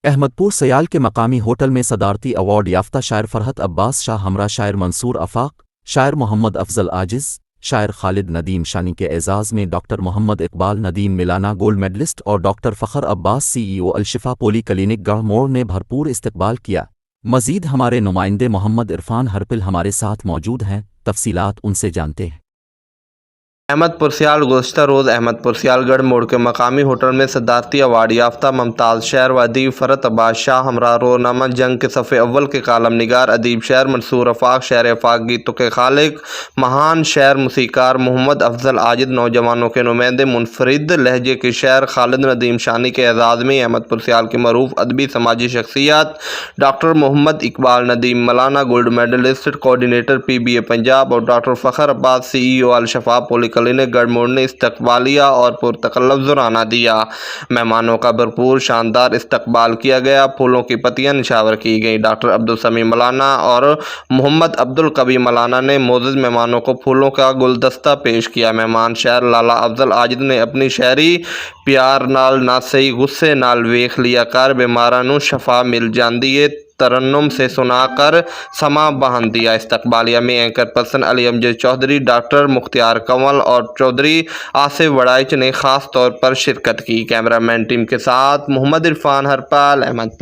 احمد پور سیال کے مقامی ہوٹل میں صدارتی ایوارڈ یافتہ شاعر فرحت عباس شاہ ہمراہ شاعر منصور آفاق، شاعر محمد افضل عاجز، شاعر خالد ندیم شانی کے اعزاز میں ڈاکٹر محمد اقبال ندیم میلانا گولڈ میڈلسٹ اور ڈاکٹر فخر عباس سی ای او الشفا پولی کلینک گڑھ موڑ نے بھرپور استقبال کیا۔ مزید ہمارے نمائندے محمد عرفان ہرپل ہمارے ساتھ موجود ہیں، تفصیلات ان سے جانتے ہیں۔ احمد پور سیال گزشتہ روز احمد پور سیال گڑھ موڑ کے مقامی ہوٹل میں صدارتی ایوارڈ یافتہ ممتاز شاعر و ادیب فرحت عباس شاہ ہمراہ رونما جنگ کے صف اول کے کالم نگار ادیب شاعر منصور آفاق، شاعر آفاق گیتوں کے خالق، مہان شاعر موسیقار محمد افضل عاجز، نوجوانوں کے نمائندے، منفرد لہجے کے شاعر خالد ندیم شانی کے اعزاز میں احمد پور سیال کی معروف ادبی سماجی شخصیت ڈاکٹر محمد اقبال ندیم میلانا gold medallist, coordinator P B A Punjab اور ڈاکٹر فخر عباس سی ای او الشفا پولی کلینک گڑھ موڑ نے استقبالیہ اور پرتکلف زرانہ دیا۔ مہمانوں کا بھرپور شاندار استقبال کیا گیا، پھولوں کی پتیاں نشاور کی گئیں۔ ڈاکٹر عبدالسمیع مولانا اور محمد عبدالقوی مولانا نے معزز مہمانوں کو پھولوں کا گلدستہ پیش کیا۔ مہمان شاعر لالا افضل عاجز نے اپنی شاعری پیار نال نہ سہی غصے نال ویکھ لیا کر بیماراں نوں شفا مل جاندی ہے ترنم سے سنا کر سما بہن دیا۔ استقبالیہ میں اینکر پرسن علی امجد چودھری، ڈاکٹر مختار کنول اور چودھری آصف وڑائچ نے خاص طور پر شرکت کی۔ کیمرہ مین ٹیم کے ساتھ محمد عرفان ہرپل، احمد پور۔